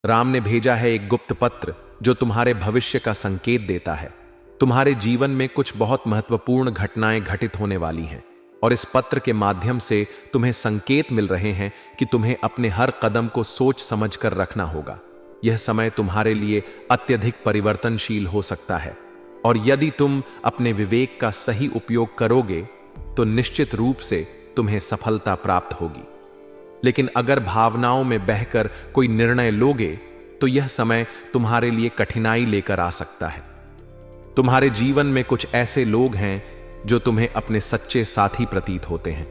राम ने भेजा है एक गुप्त पत्र जो तुम्हारे भविष्य का संकेत देता है। तुम्हारे जीवन में कुछ बहुत महत्वपूर्ण घटनाएं घटित होने वाली हैं और इस पत्र के माध्यम से तुम्हें संकेत मिल रहे हैं कि तुम्हें अपने हर कदम को सोच समझकर रखना होगा। यह समय तुम्हारे लिए अत्यधिक परिवर्तनशील हो सकता है और यदि तुम अपने विवेक का सही उपयोग करोगे तो निश्चित रूप से तुम्हें सफलता प्राप्त होगी। लेकिन अगर भावनाओं में बहकर कोई निर्णय लोगे तो यह समय तुम्हारे लिए कठिनाई लेकर आ सकता है। तुम्हारे जीवन में कुछ ऐसे लोग हैं जो तुम्हें अपने सच्चे साथी प्रतीत होते हैं,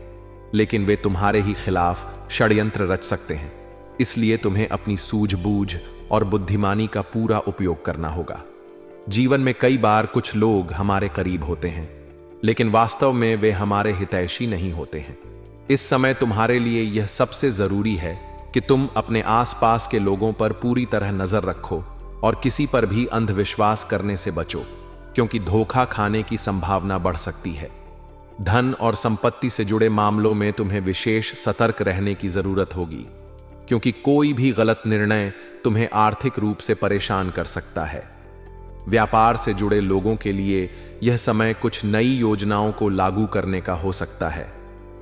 लेकिन वे तुम्हारे ही खिलाफ षड्यंत्र रच सकते हैं। इसलिए तुम्हें अपनी सूझबूझ और बुद्धिमानी का पूरा उपयोग करना होगा। जीवन में कई बार कुछ लोग हमारे करीब होते हैं, लेकिन वास्तव में वे हमारे हितैषी नहीं होते हैं। इस समय तुम्हारे लिए यह सबसे जरूरी है कि तुम अपने आसपास के लोगों पर पूरी तरह नजर रखो और किसी पर भी अंधविश्वास करने से बचो, क्योंकि धोखा खाने की संभावना बढ़ सकती है। धन और संपत्ति से जुड़े मामलों में तुम्हें विशेष सतर्क रहने की जरूरत होगी, क्योंकि कोई भी गलत निर्णय तुम्हें आर्थिक रूप से परेशान कर सकता है। व्यापार से जुड़े लोगों के लिए यह समय कुछ नई योजनाओं को लागू करने का हो सकता है,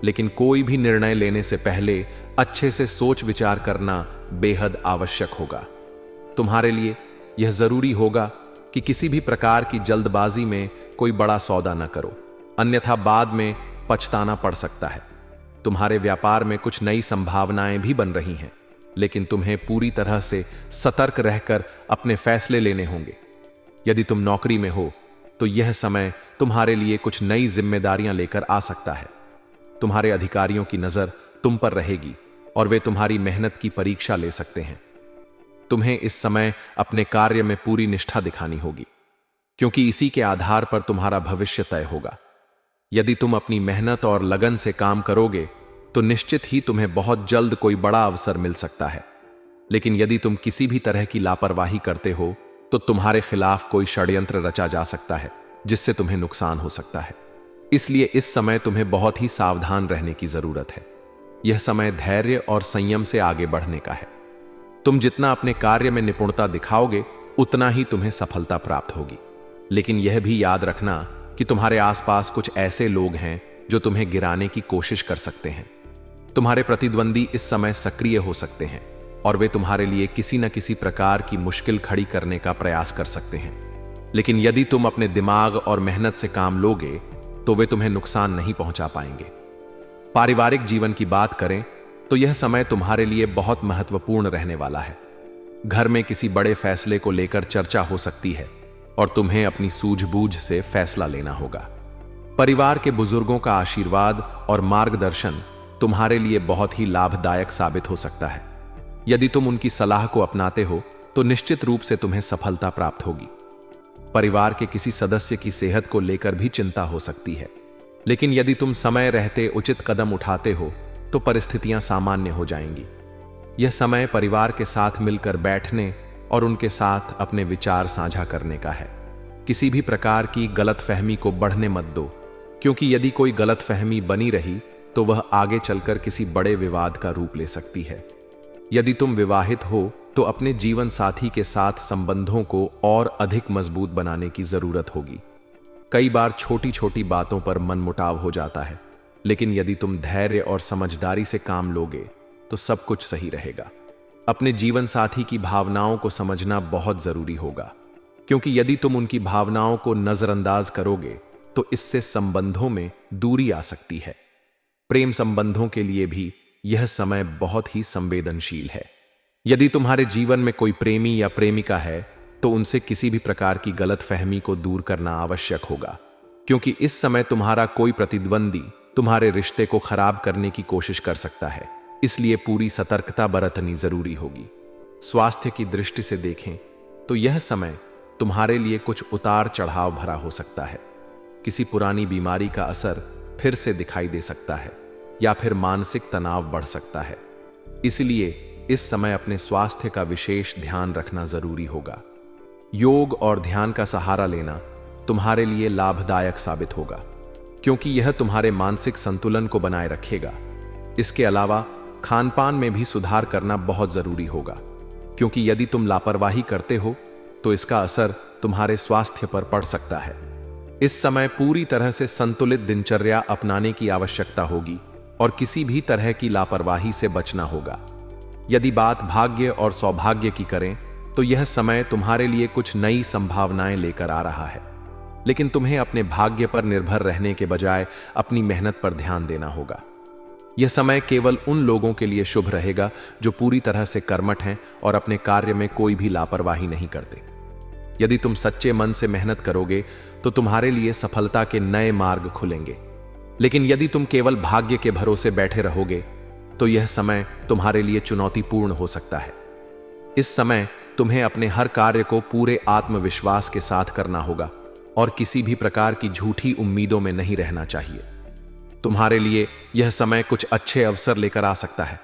लेकिन कोई भी निर्णय लेने से पहले अच्छे से सोच विचार करना बेहद आवश्यक होगा। तुम्हारे लिए यह जरूरी होगा कि किसी भी प्रकार की जल्दबाजी में कोई बड़ा सौदा न करो, अन्यथा बाद में पछताना पड़ सकता है। तुम्हारे व्यापार में कुछ नई संभावनाएं भी बन रही हैं, लेकिन तुम्हें पूरी तरह से सतर्क रहकर अपने फैसले लेने होंगे। यदि तुम नौकरी में हो तो यह समय तुम्हारे लिए कुछ नई जिम्मेदारियां लेकर आ सकता है। तुम्हारे अधिकारियों की नजर तुम पर रहेगी और वे तुम्हारी मेहनत की परीक्षा ले सकते हैं। तुम्हें इस समय अपने कार्य में पूरी निष्ठा दिखानी होगी, क्योंकि इसी के आधार पर तुम्हारा भविष्य तय होगा। यदि तुम अपनी मेहनत और लगन से काम करोगे तो निश्चित ही तुम्हें बहुत जल्द कोई बड़ा अवसर मिल सकता है। लेकिन यदि तुम किसी भी तरह की लापरवाही करते हो तो तुम्हारे खिलाफ कोई षड्यंत्र रचा जा सकता है, जिससे तुम्हें नुकसान हो सकता है। इसलिए इस समय तुम्हें बहुत ही सावधान रहने की जरूरत है। यह समय धैर्य और संयम से आगे बढ़ने का है। तुम जितना अपने कार्य में निपुणता दिखाओगे उतना ही तुम्हें सफलता प्राप्त होगी। लेकिन यह भी याद रखना कि तुम्हारे आसपास कुछ ऐसे लोग हैं जो तुम्हें गिराने की कोशिश कर सकते हैं। तुम्हारे प्रतिद्वंदी इस समय सक्रिय हो सकते हैं और वे तुम्हारे लिए किसी न किसी प्रकार की मुश्किल खड़ी करने का प्रयास कर सकते हैं। लेकिन यदि तुम अपने दिमाग और मेहनत से काम लोगे तो वे तुम्हें नुकसान नहीं पहुंचा पाएंगे। पारिवारिक जीवन की बात करें तो यह समय तुम्हारे लिए बहुत महत्वपूर्ण रहने वाला है। घर में किसी बड़े फैसले को लेकर चर्चा हो सकती है और तुम्हें अपनी सूझबूझ से फैसला लेना होगा। परिवार के बुजुर्गों का आशीर्वाद और मार्गदर्शन तुम्हारे लिए बहुत ही लाभदायक साबित हो सकता है। यदि तुम उनकी सलाह को अपनाते हो तो निश्चित रूप से तुम्हें सफलता प्राप्त होगी। परिवार के किसी सदस्य की सेहत को लेकर भी चिंता हो सकती है, लेकिन यदि तुम समय रहते उचित कदम उठाते हो तो परिस्थितियां सामान्य हो जाएंगी। यह समय परिवार के साथ मिलकर बैठने और उनके साथ अपने विचार साझा करने का है। किसी भी प्रकार की गलतफहमी को बढ़ने मत दो, क्योंकि यदि कोई गलतफहमी बनी रही तो वह आगे चलकर किसी बड़े विवाद का रूप ले सकती है। यदि तुम विवाहित हो तो अपने जीवन साथी के साथ संबंधों को और अधिक मजबूत बनाने की जरूरत होगी। कई बार छोटी छोटी बातों पर मनमुटाव हो जाता है, लेकिन यदि तुम धैर्य और समझदारी से काम लोगे तो सब कुछ सही रहेगा। अपने जीवन साथी की भावनाओं को समझना बहुत जरूरी होगा, क्योंकि यदि तुम उनकी भावनाओं को नजरअंदाज करोगे तो इससे संबंधों में दूरी आ सकती है। प्रेम संबंधों के लिए भी यह समय बहुत ही संवेदनशील है। यदि तुम्हारे जीवन में कोई प्रेमी या प्रेमिका है तो उनसे किसी भी प्रकार की गलतफहमी को दूर करना आवश्यक होगा, क्योंकि इस समय तुम्हारा कोई प्रतिद्वंदी तुम्हारे रिश्ते को खराब करने की कोशिश कर सकता है। इसलिए पूरी सतर्कता बरतनी जरूरी होगी। स्वास्थ्य की दृष्टि से देखें तो यह समय तुम्हारे लिए कुछ उतार चढ़ाव भरा हो सकता है। किसी पुरानी बीमारी का असर फिर से दिखाई दे सकता है या फिर मानसिक तनाव बढ़ सकता है। इसलिए इस समय अपने स्वास्थ्य का विशेष ध्यान रखना जरूरी होगा। योग और ध्यान का सहारा लेना तुम्हारे लिए लाभदायक साबित होगा, क्योंकि यह तुम्हारे मानसिक संतुलन को बनाए रखेगा। इसके अलावा खानपान में भी सुधार करना बहुत जरूरी होगा। क्योंकि यदि तुम लापरवाही करते हो तो इसका असर तुम्हारे स्वास्थ्य पर पड़ सकता है। इस समय पूरी तरह से संतुलित दिनचर्या अपनाने की आवश्यकता होगी और किसी भी तरह की लापरवाही से बचना होगा। यदि बात भाग्य और सौभाग्य की करें तो यह समय तुम्हारे लिए कुछ नई संभावनाएं लेकर आ रहा है, लेकिन तुम्हें अपने भाग्य पर निर्भर रहने के बजाय अपनी मेहनत पर ध्यान देना होगा। यह समय केवल उन लोगों के लिए शुभ रहेगा जो पूरी तरह से कर्मठ हैं और अपने कार्य में कोई भी लापरवाही नहीं करते। यदि तुम सच्चे मन से मेहनत करोगे तो तुम्हारे लिए सफलता के नए मार्ग खुलेंगे, लेकिन यदि तुम केवल भाग्य के भरोसे बैठे रहोगे तो यह समय तुम्हारे लिए चुनौतीपूर्ण हो सकता है। इस समय तुम्हें अपने हर कार्य को पूरे आत्मविश्वास के साथ करना होगा और किसी भी प्रकार की झूठी उम्मीदों में नहीं रहना चाहिए। तुम्हारे लिए यह समय कुछ अच्छे अवसर लेकर आ सकता है,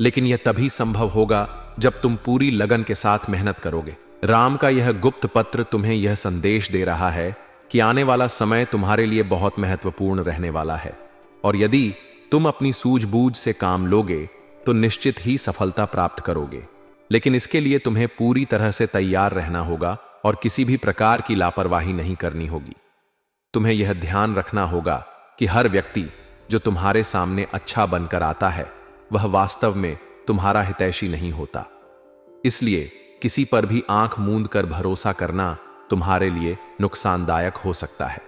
लेकिन यह तभी संभव होगा जब तुम पूरी लगन के साथ मेहनत करोगे। राम का यह गुप्त पत्र तुम्हें यह संदेश दे रहा है कि आने वाला समय तुम्हारे लिए बहुत महत्वपूर्ण रहने वाला है, और यदि तुम अपनी सूझबूझ से काम लोगे तो निश्चित ही सफलता प्राप्त करोगे। लेकिन इसके लिए तुम्हें पूरी तरह से तैयार रहना होगा और किसी भी प्रकार की लापरवाही नहीं करनी होगी। तुम्हें यह ध्यान रखना होगा कि हर व्यक्ति जो तुम्हारे सामने अच्छा बनकर आता है वह वास्तव में तुम्हारा हितैषी नहीं होता। इसलिए किसी पर भी आंख मूंद कर भरोसा करना तुम्हारे लिए नुकसानदायक हो सकता है।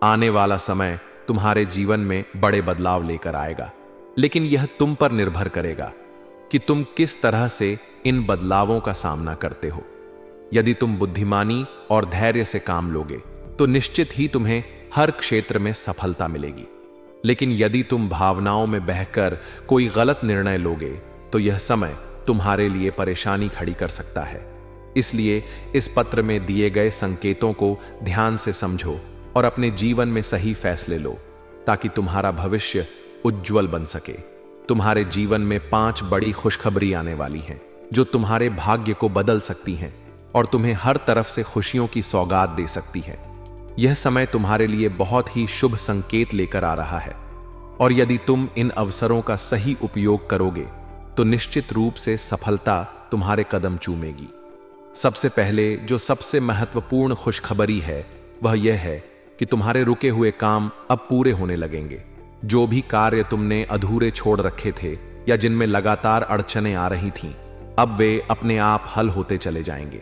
आने वाला समय तुम्हारे जीवन में बड़े बदलाव लेकर आएगा, लेकिन यह तुम पर निर्भर करेगा कि तुम किस तरह से इन बदलावों का सामना करते हो। यदि तुम बुद्धिमानी और धैर्य से काम लोगे तो निश्चित ही तुम्हें हर क्षेत्र में सफलता मिलेगी, लेकिन यदि तुम भावनाओं में बहकर कोई गलत निर्णय लोगे तो यह समय तुम्हारे लिए परेशानी खड़ी कर सकता है। इसलिए इस पत्र में दिए गए संकेतों को ध्यान से समझो और अपने जीवन में सही फैसले लो ताकि तुम्हारा भविष्य उज्जवल बन सके। तुम्हारे जीवन में 5 बड़ी खुशखबरी आने वाली हैं जो तुम्हारे भाग्य को बदल सकती हैं और तुम्हें हर तरफ से खुशियों की सौगात दे सकती है। यह समय तुम्हारे लिए बहुत ही शुभ संकेत लेकर आ रहा है, और यदि तुम इन अवसरों का सही उपयोग करोगे तो निश्चित रूप से सफलता तुम्हारे कदम चूमेगी। सबसे पहले जो सबसे महत्वपूर्ण खुशखबरी है वह यह है कि तुम्हारे रुके हुए काम अब पूरे होने लगेंगे। जो भी कार्य तुमने अधूरे छोड़ रखे थे या जिनमें लगातार अड़चनें आ रही थीं, अब वे अपने आप हल होते चले जाएंगे।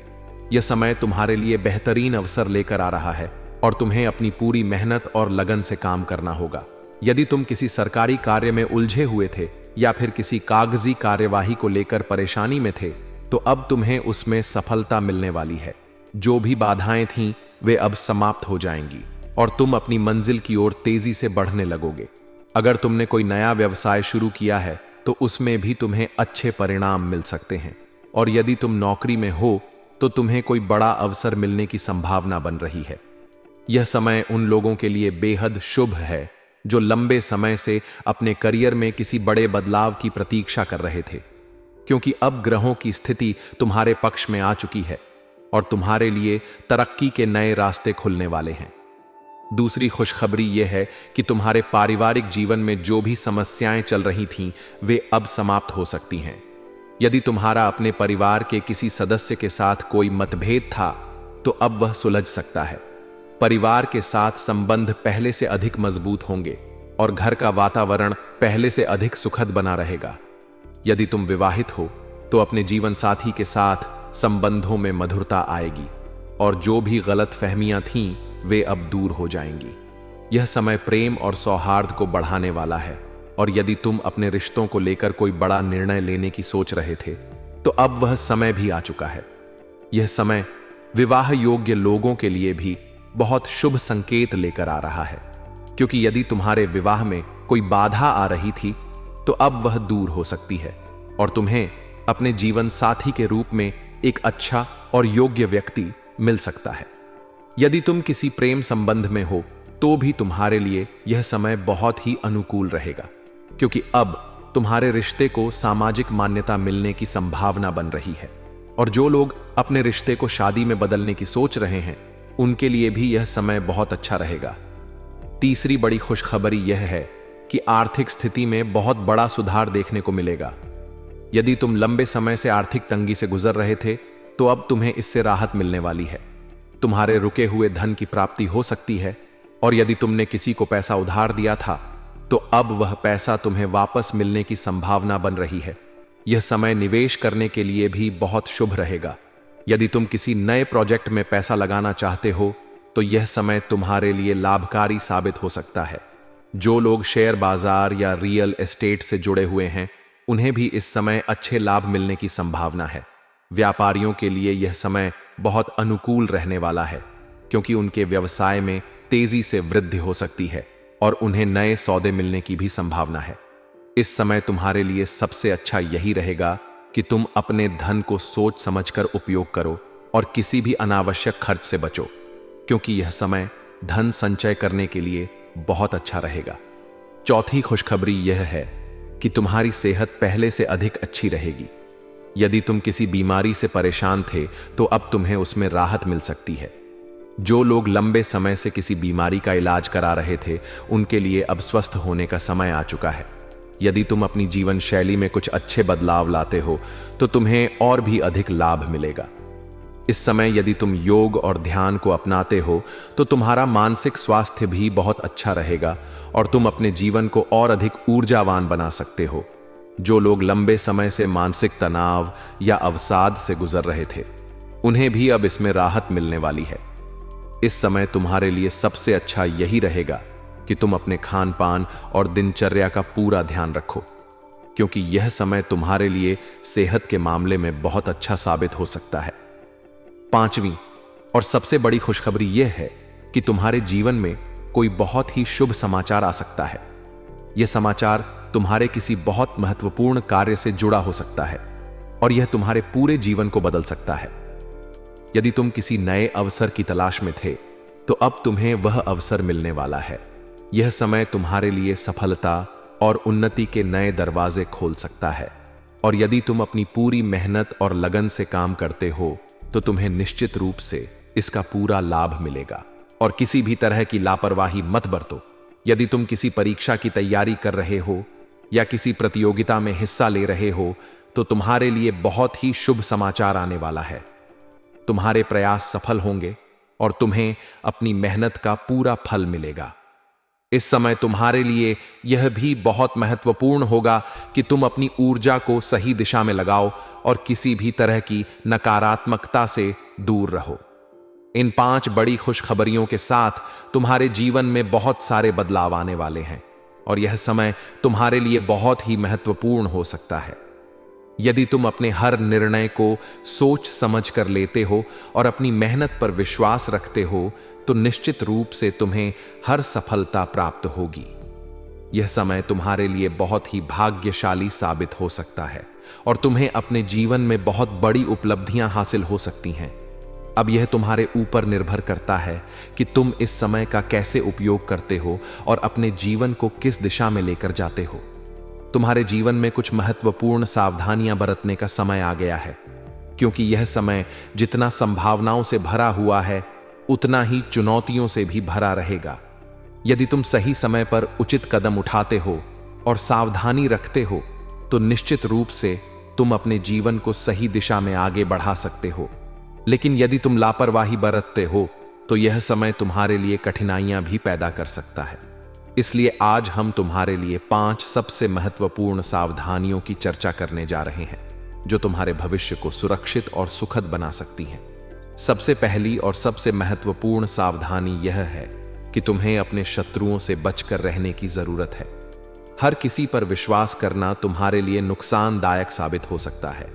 यह समय तुम्हारे लिए बेहतरीन अवसर लेकर आ रहा है और तुम्हें अपनी पूरी मेहनत और लगन से काम करना होगा। यदि तुम किसी सरकारी कार्य में उलझे हुए थे या फिर किसी कागजी कार्यवाही को लेकर परेशानी में थे, तो अब तुम्हें उसमें सफलता मिलने वाली है। जो भी बाधाएं थीं वे अब समाप्त हो जाएंगी और तुम अपनी मंजिल की ओर तेजी से बढ़ने लगोगे। अगर तुमने कोई नया व्यवसाय शुरू किया है तो उसमें भी तुम्हें अच्छे परिणाम मिल सकते हैं, और यदि तुम नौकरी में हो तो तुम्हें कोई बड़ा अवसर मिलने की संभावना बन रही है। यह समय उन लोगों के लिए बेहद शुभ है जो लंबे समय से अपने करियर में किसी बड़े बदलाव की प्रतीक्षा कर रहे थे, क्योंकि अब ग्रहों की स्थिति तुम्हारे पक्ष में आ चुकी है और तुम्हारे लिए तरक्की के नए रास्ते खुलने वाले हैं। दूसरी खुशखबरी यह है कि तुम्हारे पारिवारिक जीवन में जो भी समस्याएं चल रही थीं वे अब समाप्त हो सकती हैं। यदि तुम्हारा अपने परिवार के किसी सदस्य के साथ कोई मतभेद था तो अब वह सुलझ सकता है। परिवार के साथ संबंध पहले से अधिक मजबूत होंगे और घर का वातावरण पहले से अधिक सुखद बना रहेगा। यदि तुम विवाहित हो तो अपने जीवन साथी के साथ संबंधों में मधुरता आएगी और जो भी गलत फहमियां थीं वे अब दूर हो जाएंगी। यह समय प्रेम और सौहार्द को बढ़ाने वाला है, और यदि तुम अपने रिश्तों को लेकर कोई बड़ा निर्णय लेने की सोच रहे थे तो अब वह समय भी आ चुका है। यह समय विवाह योग्य लोगों के लिए भी बहुत शुभ संकेत लेकर आ रहा है, क्योंकि यदि तुम्हारे विवाह में कोई बाधा आ रही थी तो अब वह दूर हो सकती है और तुम्हें अपने जीवन साथी के रूप में एक अच्छा और योग्य व्यक्ति मिल सकता है। यदि तुम किसी प्रेम संबंध में हो तो भी तुम्हारे लिए यह समय बहुत ही अनुकूल रहेगा, क्योंकि अब तुम्हारे रिश्ते को सामाजिक मान्यता मिलने की संभावना बन रही है, और जो लोग अपने रिश्ते को शादी में बदलने की सोच रहे हैं उनके लिए भी यह समय बहुत अच्छा रहेगा। तीसरी बड़ी खुशखबरी यह है कि आर्थिक स्थिति में बहुत बड़ा सुधार देखने को मिलेगा। यदि तुम लंबे समय से आर्थिक तंगी से गुजर रहे थे तो अब तुम्हें इससे राहत मिलने वाली है। तुम्हारे रुके हुए धन की प्राप्ति हो सकती है, और यदि तुमने किसी को पैसा उधार दिया था तो अब वह पैसा तुम्हें वापस मिलने की संभावना बन रही है। यह समय निवेश करने के लिए भी बहुत शुभ रहेगा। यदि तुम किसी नए प्रोजेक्ट में पैसा लगाना चाहते हो तो यह समय तुम्हारे लिए लाभकारी साबित हो सकता है। जो लोग शेयर बाजार या रियल एस्टेट से जुड़े हुए हैं उन्हें भी इस समय अच्छे लाभ मिलने की संभावना है। व्यापारियों के लिए यह समय बहुत अनुकूल रहने वाला है, क्योंकि उनके व्यवसाय में तेजी से वृद्धि हो सकती है और उन्हें नए सौदे मिलने की भी संभावना है। इस समय तुम्हारे लिए सबसे अच्छा यही रहेगा कि तुम अपने धन को सोच समझकर उपयोग करो और किसी भी अनावश्यक खर्च से बचो, क्योंकि यह समय धन संचय करने के लिए बहुत अच्छा रहेगा। चौथी खुशखबरी यह है कि तुम्हारी सेहत पहले से अधिक अच्छी रहेगी। यदि तुम किसी बीमारी से परेशान थे तो अब तुम्हें उसमें राहत मिल सकती है। जो लोग लंबे समय से किसी बीमारी का इलाज करा रहे थे उनके लिए अब स्वस्थ होने का समय आ चुका है। यदि तुम अपनी जीवन शैली में कुछ अच्छे बदलाव लाते हो तो तुम्हें और भी अधिक लाभ मिलेगा। इस समय यदि तुम योग और ध्यान को अपनाते हो तो तुम्हारा मानसिक स्वास्थ्य भी बहुत अच्छा रहेगा और तुम अपने जीवन को और अधिक ऊर्जावान बना सकते हो। जो लोग लंबे समय से मानसिक तनाव या अवसाद से गुजर रहे थे उन्हें भी अब इसमें राहत मिलने वाली है। इस समय तुम्हारे लिए सबसे अच्छा यही रहेगा कि तुम अपने खान पान और दिनचर्या का पूरा ध्यान रखो, क्योंकि यह समय तुम्हारे लिए सेहत के मामले में बहुत अच्छा साबित हो सकता है। पांचवी और सबसे बड़ी खुशखबरी यह है कि तुम्हारे जीवन में कोई बहुत ही शुभ समाचार आ सकता है। यह समाचार तुम्हारे किसी बहुत महत्वपूर्ण कार्य से जुड़ा हो सकता है और यह तुम्हारे पूरे जीवन को बदल सकता है। यदि तुम किसी नए अवसर की तलाश में थे तो अब तुम्हें वह अवसर मिलने वाला है। यह समय तुम्हारे लिए सफलता और उन्नति के नए दरवाजे खोल सकता है, और यदि तुम अपनी पूरी मेहनत और लगन से काम करते हो तो तुम्हें निश्चित रूप से इसका पूरा लाभ मिलेगा। और किसी भी तरह की लापरवाही मत बरतो। यदि तुम किसी परीक्षा की तैयारी कर रहे हो या किसी प्रतियोगिता में हिस्सा ले रहे हो तो तुम्हारे लिए बहुत ही शुभ समाचार आने वाला है। तुम्हारे प्रयास सफल होंगे और तुम्हें अपनी मेहनत का पूरा फल मिलेगा। इस समय तुम्हारे लिए यह भी बहुत महत्वपूर्ण होगा कि तुम अपनी ऊर्जा को सही दिशा में लगाओ और किसी भी तरह की नकारात्मकता से दूर रहो। इन 5 बड़ी खुशखबरियों के साथ तुम्हारे जीवन में बहुत सारे बदलाव आने वाले हैं और यह समय तुम्हारे लिए बहुत ही महत्वपूर्ण हो सकता है। यदि तुम अपने हर निर्णय को सोच समझ कर लेते हो और अपनी मेहनत पर विश्वास रखते हो तो निश्चित रूप से तुम्हें हर सफलता प्राप्त होगी। यह समय तुम्हारे लिए बहुत ही भाग्यशाली साबित हो सकता है और तुम्हें अपने जीवन में बहुत बड़ी उपलब्धियां हासिल हो सकती हैं। अब यह तुम्हारे ऊपर निर्भर करता है कि तुम इस समय का कैसे उपयोग करते हो और अपने जीवन को किस दिशा में लेकर जाते हो। तुम्हारे जीवन में कुछ महत्वपूर्ण सावधानियां बरतने का समय आ गया है, क्योंकि यह समय जितना संभावनाओं से भरा हुआ है उतना ही चुनौतियों से भी भरा रहेगा। यदि तुम सही समय पर उचित कदम उठाते हो और सावधानी रखते हो तो निश्चित रूप से तुम अपने जीवन को सही दिशा में आगे बढ़ा सकते हो। लेकिन यदि तुम लापरवाही बरतते हो तो यह समय तुम्हारे लिए कठिनाइयां भी पैदा कर सकता है। इसलिए आज हम तुम्हारे लिए 5 सबसे महत्वपूर्ण सावधानियों की चर्चा करने जा रहे हैं जो तुम्हारे भविष्य को सुरक्षित और सुखद बना सकती हैं। सबसे पहली और सबसे महत्वपूर्ण सावधानी यह है कि तुम्हें अपने शत्रुओं से बचकर रहने की जरूरत है। हर किसी पर विश्वास करना तुम्हारे लिए नुकसानदायक साबित हो सकता है।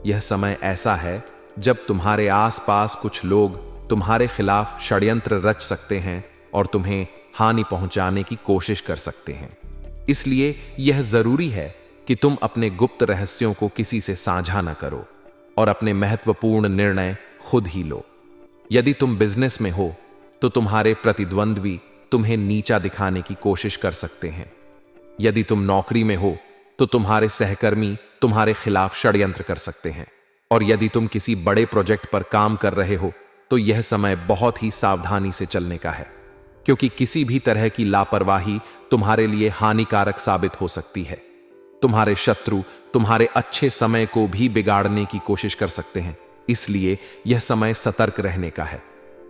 यह समय ऐसा है जब तुम्हारे आसपास कुछ लोग तुम्हारे खिलाफ षड्यंत्र रच सकते हैं और तुम्हें हानि पहुंचाने की कोशिश कर सकते हैं। इसलिए यह जरूरी है कि तुम अपने गुप्त रहस्यों को किसी से साझा न करो और अपने महत्वपूर्ण निर्णय खुद ही लो। यदि तुम बिजनेस में हो तो तुम्हारे प्रतिद्वंद्वी तुम्हें नीचा दिखाने की कोशिश कर सकते हैं। यदि तुम नौकरी में हो तो तुम्हारे सहकर्मी तुम्हारे खिलाफ षड्यंत्र कर सकते हैं। और यदि तुम किसी बड़े प्रोजेक्ट पर काम कर रहे हो तो यह समय बहुत ही सावधानी से चलने का है, क्योंकि किसी भी तरह की लापरवाही तुम्हारे लिए हानिकारक साबित हो सकती है। तुम्हारे शत्रु तुम्हारे अच्छे समय को भी बिगाड़ने की कोशिश कर सकते हैं। इसलिए यह समय सतर्क रहने का है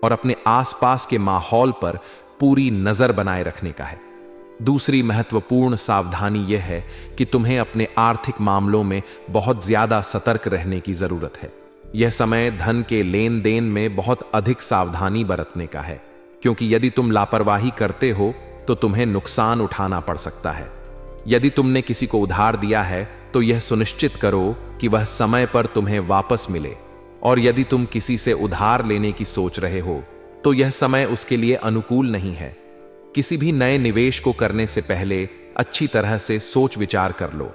और अपने आसपास के माहौल पर पूरी नजर बनाए रखने का है। दूसरी महत्वपूर्ण सावधानी यह है कि तुम्हें अपने आर्थिक मामलों में बहुत ज्यादा सतर्क रहने की जरूरत है। यह समय धन के लेन देन में बहुत अधिक सावधानी बरतने का है, क्योंकि यदि तुम लापरवाही करते हो तो तुम्हें नुकसान उठाना पड़ सकता है। यदि तुमने किसी को उधार दिया है तो यह सुनिश्चित करो कि वह समय पर तुम्हें वापस मिले, और यदि तुम किसी से उधार लेने की सोच रहे हो तो यह समय उसके लिए अनुकूल नहीं है। किसी भी नए निवेश को करने से पहले अच्छी तरह से सोच विचार कर लो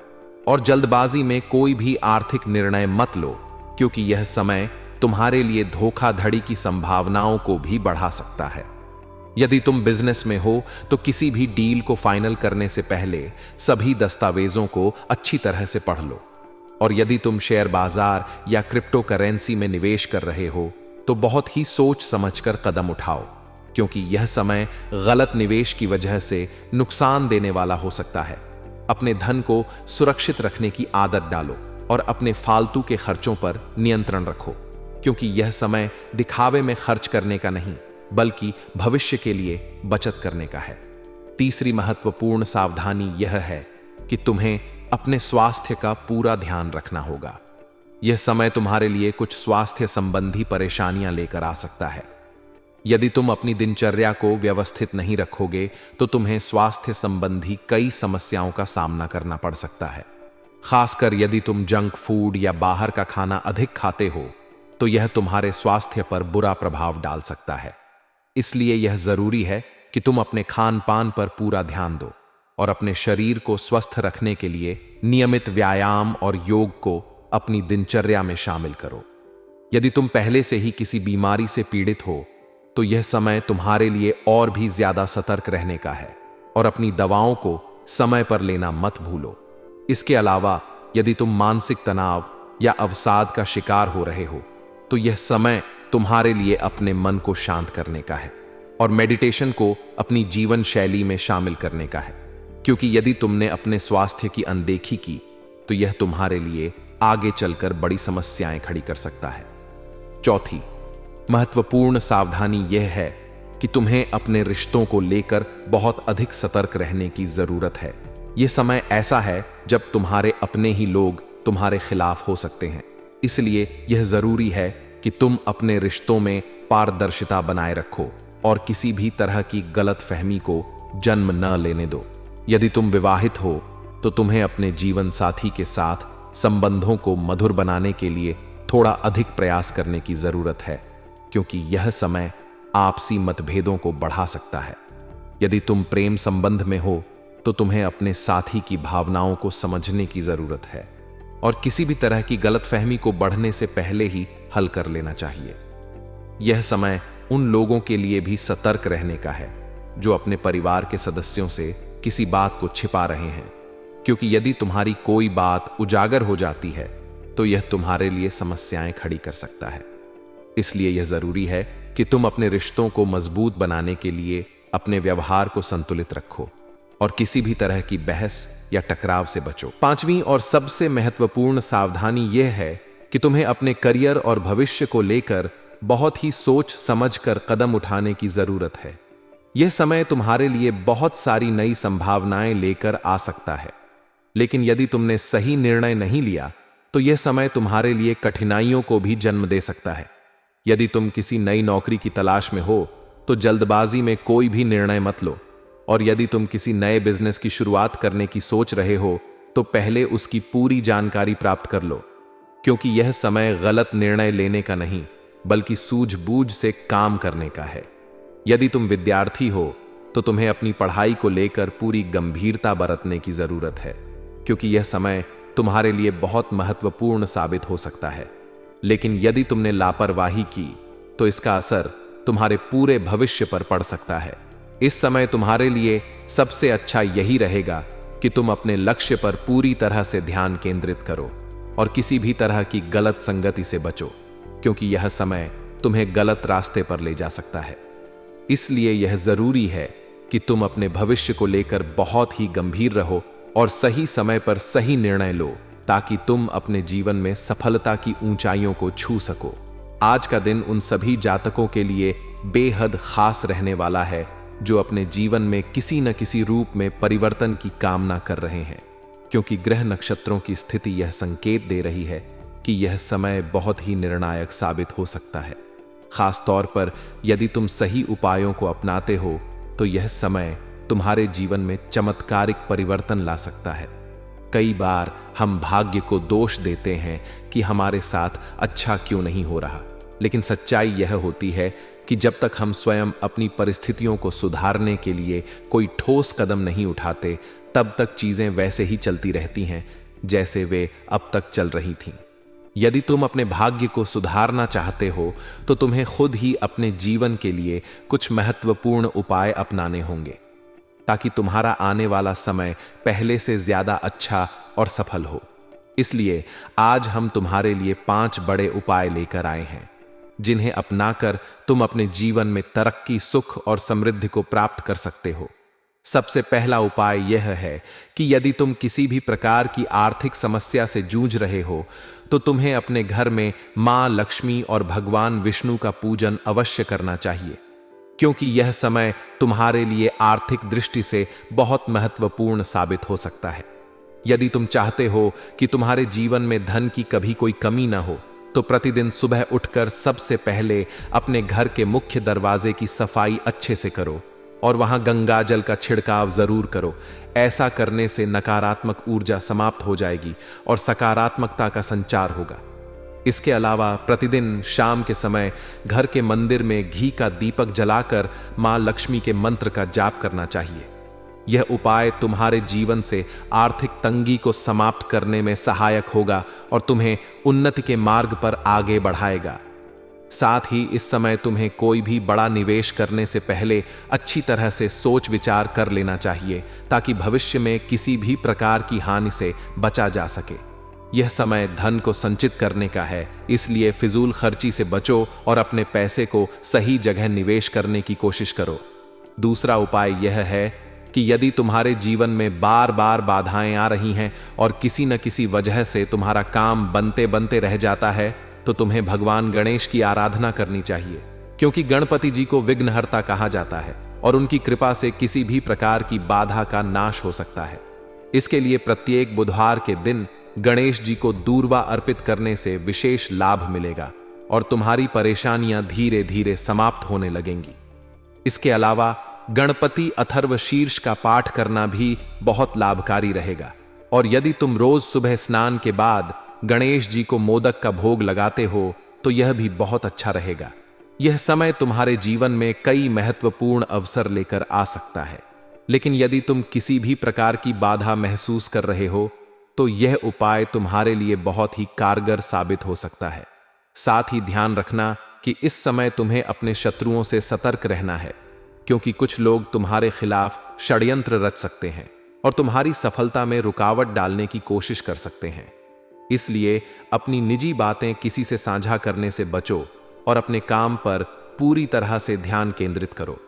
और जल्दबाजी में कोई भी आर्थिक निर्णय मत लो, क्योंकि यह समय तुम्हारे लिए धोखाधड़ी की संभावनाओं को भी बढ़ा सकता है। यदि तुम बिजनेस में हो तो किसी भी डील को फाइनल करने से पहले सभी दस्तावेजों को अच्छी तरह से पढ़ लो, और यदि तुम शेयर बाजार या क्रिप्टो करेंसी में निवेश कर रहे हो तो बहुत ही सोच समझकर कदम उठाओ, क्योंकि यह समय गलत निवेश की वजह से नुकसान देने वाला हो सकता है। अपने धन को सुरक्षित रखने की आदत डालो और अपने फालतू के खर्चों पर नियंत्रण रखो, क्योंकि यह समय दिखावे में खर्च करने का नहीं बल्कि भविष्य के लिए बचत करने का है। तीसरी महत्वपूर्ण सावधानी यह है कि तुम्हें अपने स्वास्थ्य का पूरा ध्यान रखना होगा। यह समय तुम्हारे लिए कुछ स्वास्थ्य संबंधी परेशानियां लेकर आ सकता है। यदि तुम अपनी दिनचर्या को व्यवस्थित नहीं रखोगे तो तुम्हें स्वास्थ्य संबंधी कई समस्याओं का सामना करना पड़ सकता है। खासकर यदि तुम जंक फूड या बाहर का खाना अधिक खाते हो तो यह तुम्हारे स्वास्थ्य पर बुरा प्रभाव डाल सकता है। इसलिए यह जरूरी है कि तुम अपने खान पान पर पूरा ध्यान दो और अपने शरीर को स्वस्थ रखने के लिए नियमित व्यायाम और योग को अपनी दिनचर्या में शामिल करो। यदि तुम पहले से ही किसी बीमारी से पीड़ित हो तो यह समय तुम्हारे लिए और भी ज्यादा सतर्क रहने का है और अपनी दवाओं को समय पर लेना मत भूलो। इसके अलावा यदि तुम मानसिक तनाव या अवसाद का शिकार हो रहे हो तो यह समय तुम्हारे लिए अपने मन को शांत करने का है और मेडिटेशन को अपनी जीवन शैली में शामिल करने का है, क्योंकि यदि तुमने अपने स्वास्थ्य की अनदेखी की तो यह तुम्हारे लिए आगे चलकर बड़ी समस्याएं खड़ी कर सकता है। चौथी महत्वपूर्ण सावधानी यह है कि तुम्हें अपने रिश्तों को लेकर बहुत अधिक सतर्क रहने की जरूरत है। यह समय ऐसा है जब तुम्हारे अपने ही लोग तुम्हारे खिलाफ हो सकते हैं। इसलिए यह जरूरी है कि तुम अपने रिश्तों में पारदर्शिता बनाए रखो और किसी भी तरह की गलतफहमी को जन्म न लेने दो। यदि तुम विवाहित हो तो तुम्हें अपने जीवन साथी के साथ संबंधों को मधुर बनाने के लिए थोड़ा अधिक प्रयास करने की जरूरत है, क्योंकि यह समय आपसी मतभेदों को बढ़ा सकता है। यदि तुम प्रेम संबंध में हो तो तुम्हें अपने साथी की भावनाओं को समझने की जरूरत है और किसी भी तरह की गलतफहमी को बढ़ने से पहले ही हल कर लेना चाहिए। यह समय उन लोगों के लिए भी सतर्क रहने का है जो अपने परिवार के सदस्यों से किसी बात को छिपा रहे हैं, क्योंकि यदि तुम्हारी कोई बात उजागर हो जाती है तो यह तुम्हारे लिए समस्याएं खड़ी कर सकता है। इसलिए यह जरूरी है कि तुम अपने रिश्तों को मजबूत बनाने के लिए अपने व्यवहार को संतुलित रखो और किसी भी तरह की बहस या टकराव से बचो। पांचवी और सबसे महत्वपूर्ण सावधानी यह है कि तुम्हें अपने करियर और भविष्य को लेकर बहुत ही सोच समझकर कदम उठाने की जरूरत है। यह समय तुम्हारे लिए बहुत सारी नई संभावनाएं लेकर आ सकता है, लेकिन यदि तुमने सही निर्णय नहीं लिया तो यह समय तुम्हारे लिए कठिनाइयों को भी जन्म दे सकता है। यदि तुम किसी नई नौकरी की तलाश में हो तो जल्दबाजी में कोई भी निर्णय मत लो, और यदि तुम किसी नए बिजनेस की शुरुआत करने की सोच रहे हो तो पहले उसकी पूरी जानकारी प्राप्त कर लो, क्योंकि यह समय गलत निर्णय लेने का नहीं बल्कि सूझबूझ से काम करने का है। यदि तुम विद्यार्थी हो तो तुम्हें अपनी पढ़ाई को लेकर पूरी गंभीरता बरतने की जरूरत है, क्योंकि यह समय तुम्हारे लिए बहुत महत्वपूर्ण साबित हो सकता है। लेकिन यदि तुमने लापरवाही की तो इसका असर तुम्हारे पूरे भविष्य पर पड़ सकता है। इस समय तुम्हारे लिए सबसे अच्छा यही रहेगा कि तुम अपने लक्ष्य पर पूरी तरह से ध्यान केंद्रित करो और किसी भी तरह की गलत संगति से बचो, क्योंकि यह समय तुम्हें गलत रास्ते पर ले जा सकता है। इसलिए यह जरूरी है कि तुम अपने भविष्य को लेकर बहुत ही गंभीर रहो और सही समय पर सही निर्णय लो ताकि तुम अपने जीवन में सफलता की ऊंचाइयों को छू सको। आज का दिन उन सभी जातकों के लिए बेहद खास रहने वाला है जो अपने जीवन में किसी न किसी रूप में परिवर्तन की कामना कर रहे हैं, क्योंकि ग्रह नक्षत्रों की स्थिति यह संकेत दे रही है कि यह समय बहुत ही निर्णायक साबित हो सकता है। खास तौर पर यदि तुम सही उपायों को अपनाते हो तो यह समय तुम्हारे जीवन में चमत्कारिक परिवर्तन ला सकता है। कई बार हम भाग्य को दोष देते हैं कि हमारे साथ अच्छा क्यों नहीं हो रहा, लेकिन सच्चाई यह होती है कि जब तक हम स्वयं अपनी परिस्थितियों को सुधारने के लिए कोई ठोस कदम नहीं उठाते, तब तक चीजें वैसे ही चलती रहती हैं जैसे वे अब तक चल रही थीं। यदि तुम अपने भाग्य को सुधारना चाहते हो तो तुम्हें खुद ही अपने जीवन के लिए कुछ महत्वपूर्ण उपाय अपनाने होंगे ताकि तुम्हारा आने वाला समय पहले से ज्यादा अच्छा और सफल हो। इसलिए आज हम तुम्हारे लिए 5 बड़े उपाय लेकर आए हैं जिन्हें अपनाकर तुम अपने जीवन में तरक्की, सुख और समृद्धि को प्राप्त कर सकते हो। सबसे पहला उपाय यह है कि यदि तुम किसी भी प्रकार की आर्थिक समस्या से जूझ रहे हो तो तुम्हें अपने घर में मां लक्ष्मी और भगवान विष्णु का पूजन अवश्य करना चाहिए, क्योंकि यह समय तुम्हारे लिए आर्थिक दृष्टि से बहुत महत्वपूर्ण साबित हो सकता है। यदि तुम चाहते हो कि तुम्हारे जीवन में धन की कभी कोई कमी न हो तो प्रतिदिन सुबह उठकर सबसे पहले अपने घर के मुख्य दरवाजे की सफाई अच्छे से करो और वहां गंगा जल का छिड़काव जरूर करो। ऐसा करने से नकारात्मक ऊर्जा समाप्त हो जाएगी और सकारात्मकता का संचार होगा। इसके अलावा प्रतिदिन शाम के समय घर के मंदिर में घी का दीपक जलाकर मां लक्ष्मी के मंत्र का जाप करना चाहिए। यह उपाय तुम्हारे जीवन से आर्थिक तंगी को समाप्त करने में सहायक होगा और तुम्हें उन्नति के मार्ग पर आगे बढ़ाएगा। साथ ही इस समय तुम्हें कोई भी बड़ा निवेश करने से पहले अच्छी तरह से सोच विचार कर लेना चाहिए ताकि भविष्य में किसी भी प्रकार की हानि से बचा जा सके। यह समय धन को संचित करने का है, इसलिए फिजूल खर्ची से बचो और अपने पैसे को सही जगह निवेश करने की कोशिश करो। दूसरा उपाय यह है कि यदि तुम्हारे जीवन में बार बार बाधाएं आ रही हैं और किसी न किसी वजह से तुम्हारा काम बनते बनते रह जाता है तो तुम्हें भगवान गणेश की आराधना करनी चाहिए, क्योंकि गणपति जी को विघ्नहर्ता कहा जाता है और उनकी कृपा से किसी भी प्रकार की बाधा का नाश हो सकता है। इसके लिए प्रत्येक बुधवार के दिन गणेश जी को दूर्वा अर्पित करने से विशेष लाभ मिलेगा और तुम्हारी परेशानियां धीरे धीरे समाप्त होने लगेंगी। इसके अलावा गणपति अथर्व शीर्ष का पाठ करना भी बहुत लाभकारी रहेगा और यदि तुम रोज सुबह स्नान के बाद गणेश जी को मोदक का भोग लगाते हो तो यह भी बहुत अच्छा रहेगा। यह समय तुम्हारे जीवन में कई महत्वपूर्ण अवसर लेकर आ सकता है, लेकिन यदि तुम किसी भी प्रकार की बाधा महसूस कर रहे हो तो यह उपाय तुम्हारे लिए बहुत ही कारगर साबित हो सकता है। साथ ही ध्यान रखना कि इस समय तुम्हें अपने शत्रुओं से सतर्क रहना है, क्योंकि कुछ लोग तुम्हारे खिलाफ षड्यंत्र रच सकते हैं और तुम्हारी सफलता में रुकावट डालने की कोशिश कर सकते हैं। इसलिए अपनी निजी बातें किसी से साझा करने से बचो और अपने काम पर पूरी तरह से ध्यान केंद्रित करो।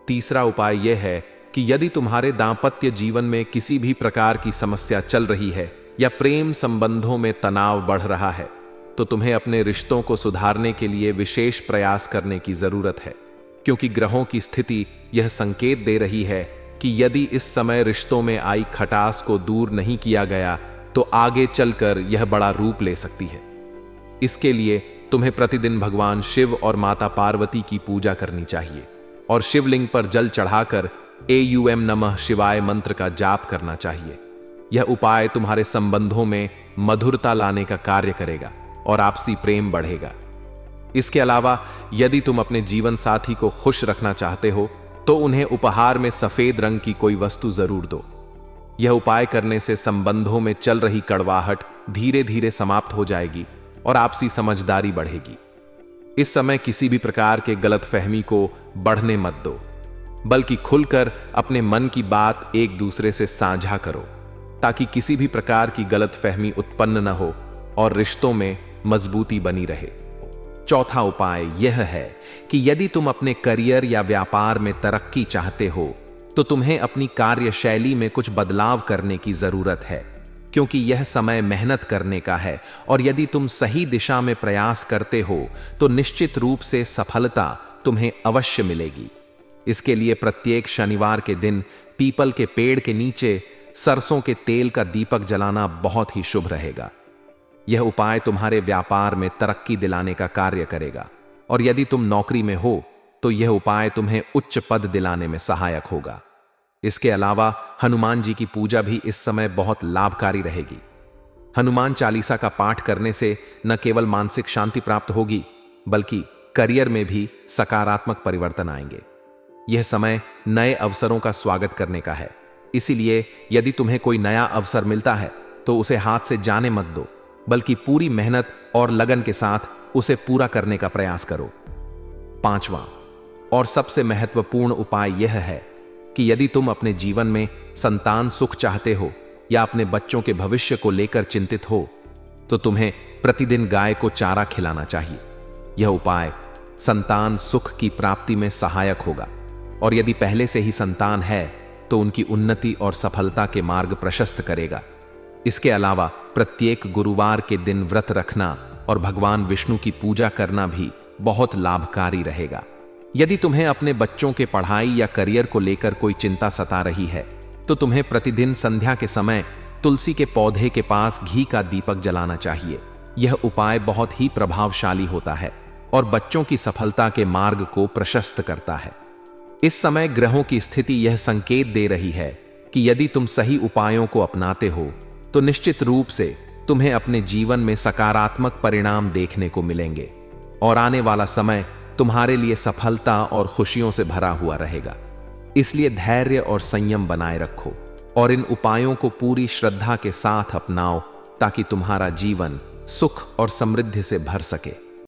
तीसरा उपाय यह है कि यदि तुम्हारे दांपत्य जीवन में किसी भी प्रकार की समस्या चल रही है या प्रेम संबंधों में तनाव बढ़ रहा है तो तुम्हें अपने रिश्तों को सुधारने के लिए विशेष प्रयास करने की जरूरत है, क्योंकि ग्रहों की स्थिति यह संकेत दे रही है कि यदि इस समय रिश्तों में आई खटास को दूर नहीं किया गया तो आगे चलकर यह बड़ा रूप ले सकती है। इसके लिए तुम्हें प्रतिदिन भगवान शिव और माता पार्वती की पूजा करनी चाहिए और शिवलिंग पर जल चढ़ाकर एयूएम नमः शिवाय मंत्र का जाप करना चाहिए। यह उपाय तुम्हारे संबंधों में मधुरता लाने का कार्य करेगा और आपसी प्रेम बढ़ेगा। इसके अलावा यदि तुम अपने जीवन साथी को खुश रखना चाहते हो तो उन्हें उपहार में सफेद रंग की कोई वस्तु जरूर दो। यह उपाय करने से संबंधों में चल रही कड़वाहट धीरे धीरे समाप्त हो जाएगी और आपसी समझदारी बढ़ेगी। इस समय किसी भी प्रकार के गलतफहमी को बढ़ने मत दो, बल्कि खुलकर अपने मन की बात एक दूसरे से साझा करो ताकि किसी भी प्रकार की गलतफहमी उत्पन्न न हो और रिश्तों में मजबूती बनी रहे। चौथा उपाय यह है कि यदि तुम अपने करियर या व्यापार में तरक्की चाहते हो तो तुम्हें अपनी कार्यशैली में कुछ बदलाव करने की जरूरत है, क्योंकि यह समय मेहनत करने का है और यदि तुम सही दिशा में प्रयास करते हो तो निश्चित रूप से सफलता तुम्हें अवश्य मिलेगी। इसके लिए प्रत्येक शनिवार के दिन पीपल के पेड़ के नीचे सरसों के तेल का दीपक जलाना बहुत ही शुभ रहेगा। यह उपाय तुम्हारे व्यापार में तरक्की दिलाने का कार्य करेगा और यदि तुम नौकरी में हो तो यह उपाय तुम्हें उच्च पद दिलाने में सहायक होगा। इसके अलावा हनुमान जी की पूजा भी इस समय बहुत लाभकारी रहेगी। हनुमान चालीसा का पाठ करने से न केवल मानसिक शांति प्राप्त होगी बल्कि करियर में भी सकारात्मक परिवर्तन आएंगे। यह समय नए अवसरों का स्वागत करने का है, इसीलिए यदि तुम्हें कोई नया अवसर मिलता है तो उसे हाथ से जाने मत दो, बल्कि पूरी मेहनत और लगन के साथ उसे पूरा करने का प्रयास करो। 5वां और सबसे महत्वपूर्ण उपाय यह है कि यदि तुम अपने जीवन में संतान सुख चाहते हो या अपने बच्चों के भविष्य को लेकर चिंतित हो तो तुम्हें प्रतिदिन गाय को चारा खिलाना चाहिए। यह उपाय संतान सुख की प्राप्ति में सहायक होगा और यदि पहले से ही संतान है तो उनकी उन्नति और सफलता के मार्ग प्रशस्त करेगा। इसके अलावा प्रत्येक गुरुवार के दिन व्रत रखना और भगवान विष्णु की पूजा करना भी बहुत लाभकारी रहेगा। यदि तुम्हें अपने बच्चों के पढ़ाई या करियर को लेकर कोई चिंता सता रही है तो तुम्हें प्रतिदिन संध्या के समय तुलसी के पौधे के पास घी का दीपक जलाना चाहिए। यह उपाय बहुत ही प्रभावशाली होता है और बच्चों की सफलता के मार्ग को प्रशस्त करता है। इस समय ग्रहों की स्थिति यह संकेत दे रही है कि यदि तुम सही उपायों को अपनाते हो तो निश्चित रूप से तुम्हें अपने जीवन में सकारात्मक परिणाम देखने को मिलेंगे और आने वाला समय तुम्हारे लिए सफलता और खुशियों से भरा हुआ रहेगा। इसलिए धैर्य और संयम बनाए रखो और इन उपायों को पूरी श्रद्धा के साथ अपनाओ ताकि तुम्हारा जीवन सुख और समृद्धि से भर सके।